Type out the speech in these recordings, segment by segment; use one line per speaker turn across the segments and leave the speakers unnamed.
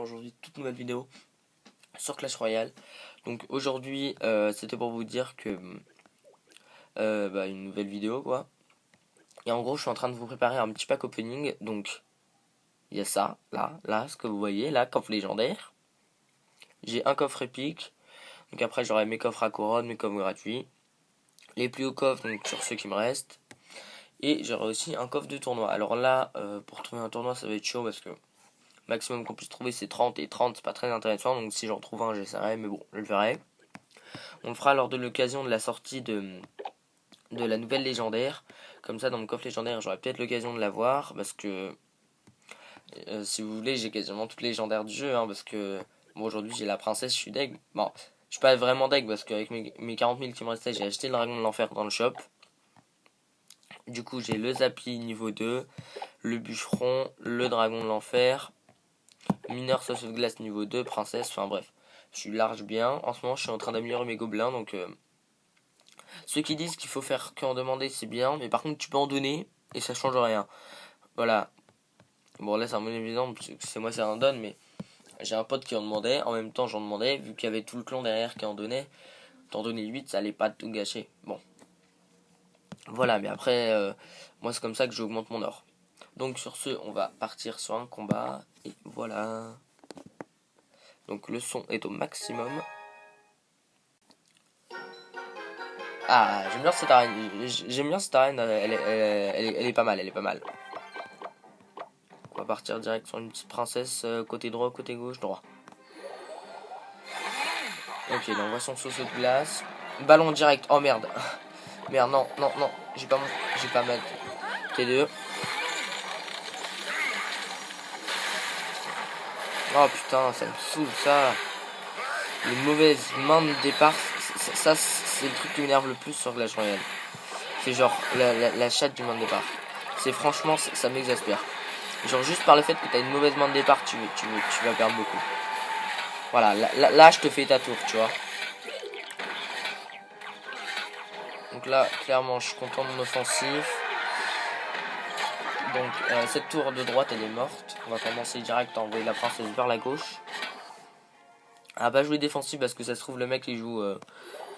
Aujourd'hui, toute nouvelle vidéo sur Clash Royale. Donc aujourd'hui, c'était pour vous dire que une nouvelle vidéo quoi. Et en gros, je suis en train de vous préparer un petit pack opening. Donc il y a ça, là, ce que vous voyez, là, coffre légendaire. J'ai un coffre épique. Donc après, j'aurai mes coffres à couronne, mes coffres gratuits, les plus hauts coffres, donc sur ceux qui me restent. Et j'aurai aussi un coffre de tournoi. Alors là, pour trouver un tournoi, ça va être chaud parce que maximum qu'on puisse trouver c'est 30 et 30 c'est pas très intéressant, donc si j'en trouve un j'essaierai, mais bon je le verrai. On le fera lors de l'occasion de la sortie de la nouvelle légendaire, comme ça dans mon coffre légendaire j'aurai peut-être l'occasion de la voir, parce que si vous voulez j'ai quasiment toutes les légendaires du jeu, parce que bon, aujourd'hui j'ai la princesse, je suis deg, bon je suis pas vraiment deg parce qu'avec mes 40 000 qui me restaient j'ai acheté le dragon de l'enfer dans le shop. Du coup j'ai le Zappy niveau 2, le bûcheron, le dragon de l'enfer, mineur sauce de glace niveau 2, princesse, enfin bref. Je suis large bien. En ce moment, je suis en train d'améliorer mes gobelins. Donc, ceux qui disent qu'il faut faire qu'en demander, c'est bien. Mais par contre, tu peux en donner et ça change rien. Voilà. Bon, là, c'est un bon évident parce que c'est moi, ça en donne. Mais j'ai un pote qui en demandait. En même temps, j'en demandais. Vu qu'il y avait tout le clan derrière qui en donnait. T'en donner 8, ça allait pas tout gâcher. Bon. Voilà. Mais après, moi, c'est comme ça que j'augmente mon or. Donc, sur ce, on va partir sur un combat. Et voilà. Donc, le son est au maximum. Ah, j'aime bien cette arène. J'aime bien cette arène. Elle est pas mal. Elle est pas mal. On va partir direct sur une petite princesse. Côté droit, côté gauche, droit. Ok, donc voit son saut de glace. Ballon direct. Oh merde. Merde, non, non, non. J'ai pas mal. T2. Oh putain, ça me saoule ça. Les mauvaises mains de départ. Ça, c'est le truc qui m'énerve le plus sur Clash Royale. C'est genre la chatte du main de départ. C'est franchement, ça m'exaspère. Genre juste par le fait que t'as une mauvaise main de départ, tu vas perdre beaucoup. Voilà, là je te fais ta tour, tu vois. Donc là, clairement, je suis content de mon offensif. Donc cette tour de droite, elle est morte. On va commencer direct à envoyer la princesse vers la gauche. Ah bah jouer défensif parce que ça se trouve le mec il joue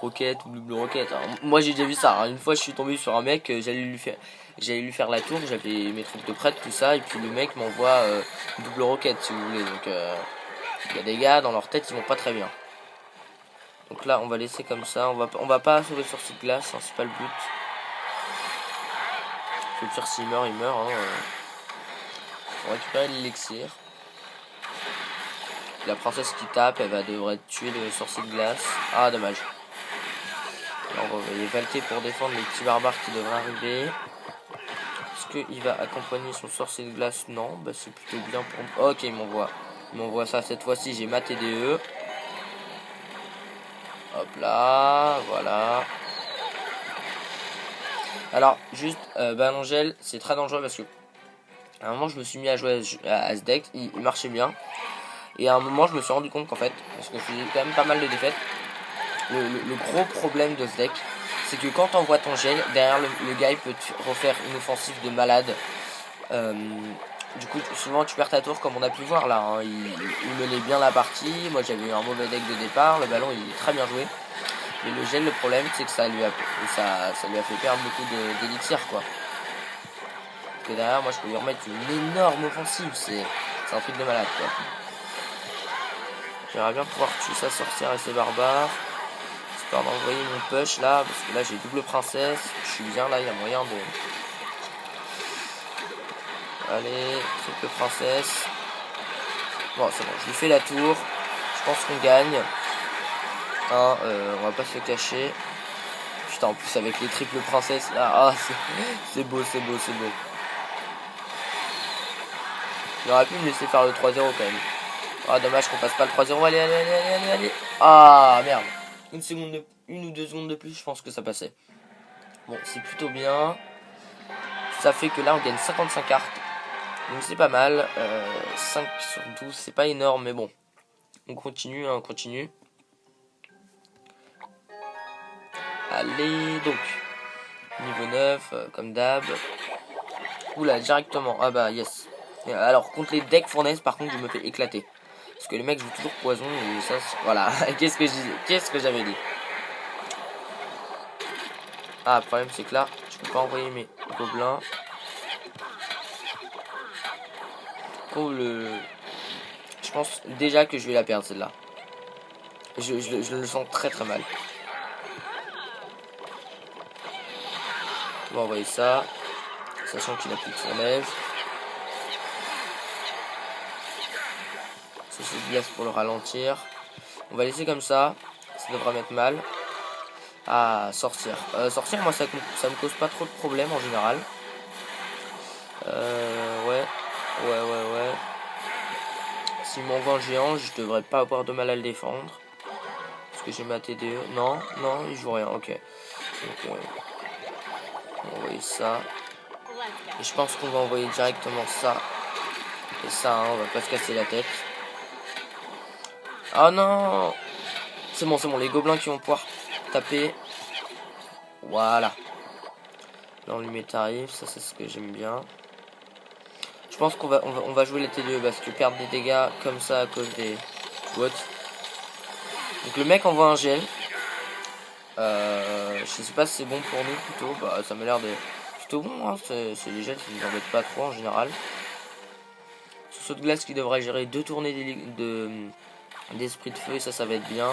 roquette ou double roquette. Alors, moi j'ai déjà vu ça. Une fois je suis tombé sur un mec, j'allais lui faire la tour, j'avais mes troupes de prête, tout ça, et puis le mec m'envoie double roquette si vous voulez. Donc il y a des gars dans leur tête ils vont pas très bien. Donc là on va laisser comme ça, on va pas sauver sur cette glace, c'est pas le but. Le pire s'il meurt, il meurt. On va récupérer l'élixir. La princesse qui tape, devrait tuer le sorcier de glace. Ah dommage. Alors on va envoyer Valté pour défendre les petits barbares qui devraient arriver. Est-ce qu'il va accompagner son sorcier de glace? Non, bah c'est plutôt bien pour... Ok, il m'envoie ça cette fois-ci, j'ai ma TDE. Hop là, voilà. Alors, juste, Ballongel, c'est très dangereux parce que à un moment, je me suis mis à jouer à ce deck, il marchait bien. Et à un moment, je me suis rendu compte qu'en fait, parce que je faisais quand même pas mal de défaites, le gros problème de ce deck, c'est que quand t'envoies ton gel, derrière le gars, il peut te refaire une offensive de malade. Du coup, souvent tu perds ta tour comme on a pu voir là. Il menait bien la partie. Moi j'avais eu un mauvais deck de départ. Le ballon il est très bien joué. Mais le gel, le problème c'est que ça lui a fait perdre beaucoup d'élixir quoi. Parce que derrière, moi je peux lui remettre une énorme offensive. C'est un truc de malade quoi. J'aimerais bien pouvoir tuer sa sorcière et ses barbares. J'espère d'envoyer mon push là. Parce que là j'ai double princesse. Je suis bien là, il y a moyen de. Allez, triple princesse. Bon, c'est bon, je lui fais la tour. Je pense qu'on gagne. On va pas se cacher. Putain, en plus avec les triples princesses là, ah, c'est beau, c'est beau, c'est beau. Il aurait pu me laisser faire le 3-0 quand même. Ah, dommage qu'on passe pas le 3-0. Allez, allez, allez, allez, allez, allez. Ah, merde. Une ou deux secondes de plus, je pense que ça passait. Bon, c'est plutôt bien. Ça fait que là, on gagne 55 cartes. Donc c'est pas mal. 5 sur 12, c'est pas énorme, mais bon. On continue, on continue. Allez, donc. Niveau 9, comme d'hab. Oula, directement. Ah bah, yes. Alors, contre les decks fournaises, par contre, je me fais éclater. Parce que les mecs jouent toujours poison et ça, voilà. Qu'est-ce que je disais? Qu'est-ce que j'avais dit? Ah, le problème c'est que là, je peux pas envoyer mes gobelins. Pour le... Je pense déjà que je vais la perdre celle-là. Je le sens très très mal. On va envoyer ça. Sachant qu'il a plus de fournaise. Ça c'est de glace pour le ralentir. On va laisser comme ça. Ça devrait mettre mal. Ah, sortir. Sortir, moi ça me cause pas trop de problèmes en général. Ouais. Ouais. S'il m'envoie un géant, je devrais pas avoir de mal à le défendre. Parce que j'ai ma TDE. Non, il joue rien. Ok. Donc, ouais. On va envoyer ça. Et je pense qu'on va envoyer directement ça. Et ça, hein, on va pas se casser la tête. Ah non! C'est bon, les gobelins qui vont pouvoir taper. Voilà. Là on lui met tarif, ça c'est ce que j'aime bien. Je pense qu'on va jouer les T2 parce que perdre des dégâts comme ça à cause des bots. Donc le mec envoie un gel. Je sais pas si c'est bon pour nous plutôt. Bah ça m'a l'air de plutôt bon, hein. C'est les gels qui nous embêtent pas trop en général. Ce saut de glace qui devrait gérer 2 tournées d'esprit de feu et ça va être bien.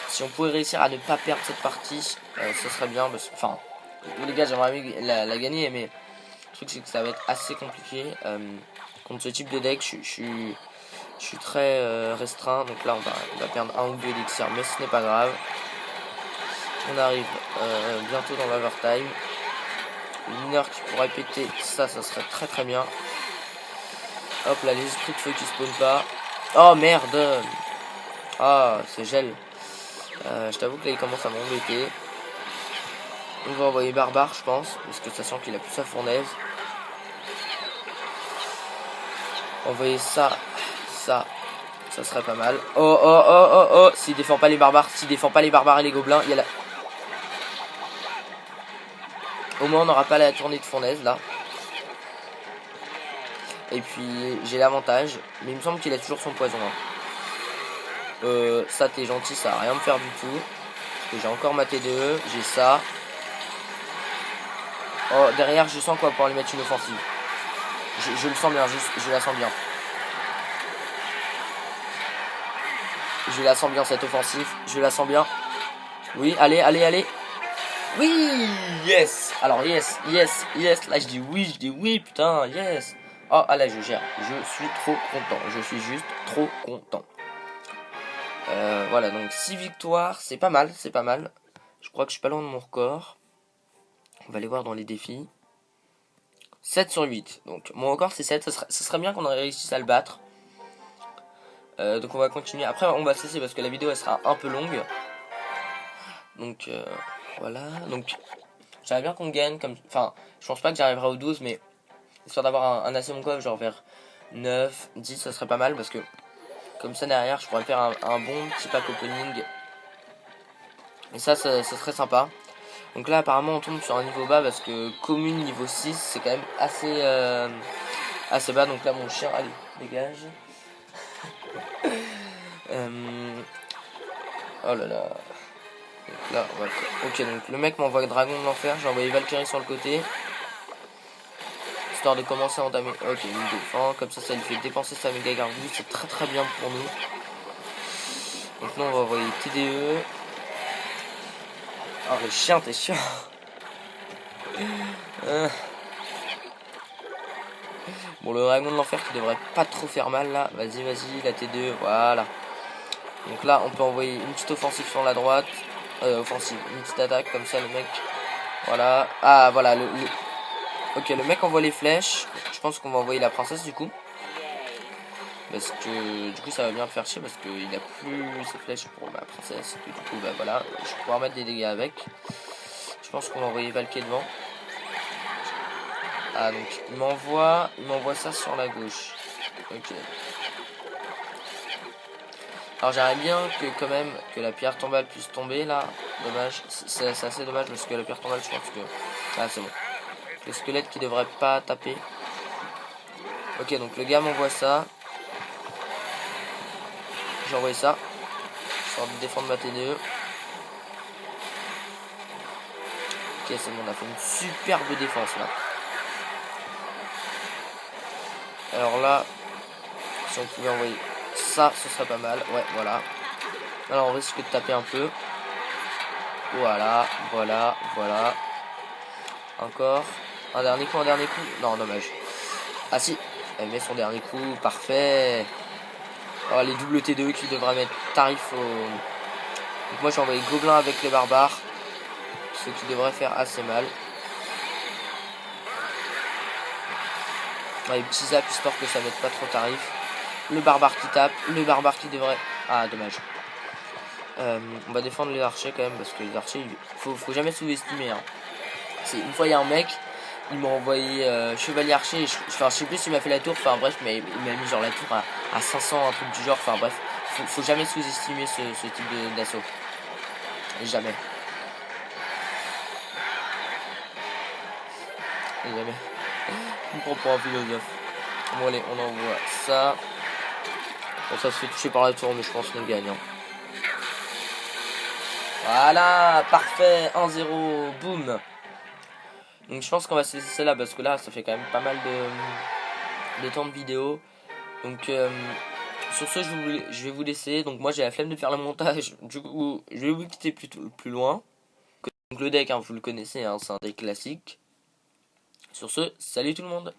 Si on pouvait réussir à ne pas perdre cette partie, ce serait bien. Enfin, les gars, j'aimerais bien la gagner, mais le truc c'est que ça va être assez compliqué. Contre ce type de deck, je suis très restreint. Donc là, on va perdre un ou deux élixirs, mais ce n'est pas grave. On arrive bientôt dans l'overtime. Le mineur qui pourrait péter, ça serait très très bien. Hop là, les esprits de feu qui spawnent pas. Oh merde! Ah, ce gel. Je t'avoue que là il commence à m'embêter. On va envoyer Barbare je pense. Parce que ça sent qu'il a plus sa fournaise. Envoyer ça. Ça serait pas mal. Oh. S'il défend pas les barbares. Et les gobelins. Il y a la... Au moins on n'aura pas la tournée de fournaise là. Et puis j'ai l'avantage. Mais il me semble qu'il a toujours son poison. Hein. Ça t'es gentil, ça va rien me faire du tout. Parce que j'ai encore ma T2. J'ai ça. Oh, derrière, je sens qu'on va pouvoir lui mettre une offensive. Je le sens bien, je la sens bien. Je la sens bien cette offensive. Je la sens bien. Oui, allez. Oui, yes. Alors, yes. Là, je dis oui, putain, yes. Oh, là, je gère. Je suis trop content. Je suis juste trop content. Voilà, donc 6 victoires. C'est pas mal. Je crois que je suis pas loin de mon record. On va aller voir dans les défis. 7 sur 8. Donc mon record c'est 7. Ça serait bien qu'on réussisse à le battre. Donc on va continuer. Après on va cesser parce que la vidéo elle sera un peu longue. Donc voilà. Donc j'aimerais bien qu'on gagne. Enfin je pense pas que j'arriverai au 12. Mais histoire d'avoir un assez bon coffre genre vers 9, 10 ça serait pas mal. Parce que comme ça derrière je pourrais faire un bon petit pack opening. Et ça serait sympa. Donc là apparemment on tombe sur un niveau bas. Parce que commune niveau 6 c'est quand même assez bas. Donc là mon chien, allez, dégage. Oh là là. Donc là, on va... Ok, donc le mec m'envoie Dragon de l'enfer. J'ai envoyé Valkyrie sur le côté. Histoire de commencer à entamer. Ok, il me défend. Comme ça lui fait dépenser sa méga gargouille. C'est très très bien pour nous. Donc là, on va envoyer TDE. Oh, le chien, t'es chiant. Bon, le Dragon de l'enfer qui devrait pas trop faire mal là. Vas-y, la T2. Voilà. Donc là, on peut envoyer une petite offensive sur la droite. Offensive, une petite attaque comme ça, le mec. Voilà. Ah, voilà. Ok, le mec envoie les flèches. Je pense qu'on va envoyer la princesse du coup. Parce que du coup, ça va bien le faire chier. Parce qu'il a plus ses flèches pour ma princesse. Et du coup, bah voilà. Je vais pouvoir mettre des dégâts avec. Je pense qu'on va envoyer Valkyrie devant. Ah, donc il m'envoie ça sur la gauche. Ok. Alors j'aimerais bien que quand même que la pierre tombale puisse tomber là. Dommage, c'est assez dommage parce que la pierre tombale je pense que... Ah c'est bon. Le squelette qui devrait pas taper. Ok, donc le gars m'envoie ça. J'ai envoyé ça. Histoire de défendre ma T2. Ok, c'est bon, on a fait une superbe défense là. Alors là, si on pouvait envoyer ça, ce serait pas mal. Ouais, voilà. Alors on risque de taper un peu. Voilà, voilà, voilà. Encore. Un dernier coup, un dernier coup. Non, dommage. Ah si, elle met son dernier coup, parfait. Oh, les doubles T2 qui devraient mettre tarif au... Donc moi j'ai envoyé Gobelin avec les barbares. Ce qui devrait faire assez mal. Ouais, petit zap histoire que ça mette pas trop tarif. Le barbare qui tape, le barbare qui devrait... Ah, dommage. On va défendre les archers quand même parce que les archers, faut jamais sous-estimer. Hein. Une fois il y a un mec, il m'a envoyé chevalier archer. Je sais plus s'il m'a fait la tour. Enfin bref, mais il m'a mis genre la tour à 500, un truc du genre. Enfin bref, faut jamais sous-estimer ce type d'assaut. Jamais. Jamais. Je me prends pour un philosophe. Bon allez, on envoie ça. Bon, ça se fait toucher par la tour, mais je pense qu'on gagne. Hein. Voilà, parfait, 1-0, boum. Donc je pense qu'on va se laisser là parce que là, ça fait quand même pas mal de temps de vidéo. Donc sur ce, je vais vous laisser. Donc moi, j'ai la flemme de faire le montage. Du coup, je vais vous quitter plus loin. Donc le deck, hein, vous le connaissez, hein, c'est un deck classique. Sur ce, salut tout le monde.